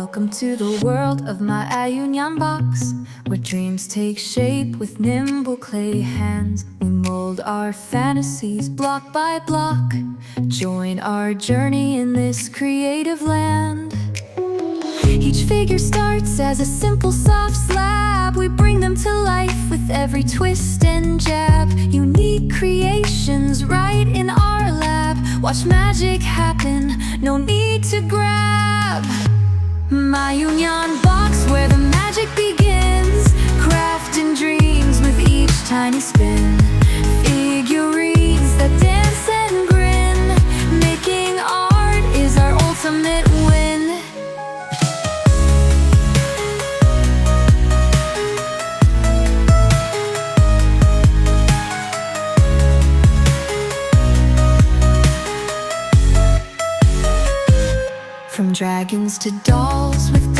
Welcome to the world of Maaiyu Nyanbox, where dreams take shape with nimble clay hands. We mold our fantasies block by block. Join our journey in this creative land. Each figure starts as a simple soft slab. We bring them to life with every twist and jab. Unique creations right in our lab. Watch magic happen, no need to grab. Maaiyu Nyanbox, where the magic begins. Crafting dreams with each tiny spin. Figurines that dance and grin. Making art is our ultimate win. From dragons to dolls with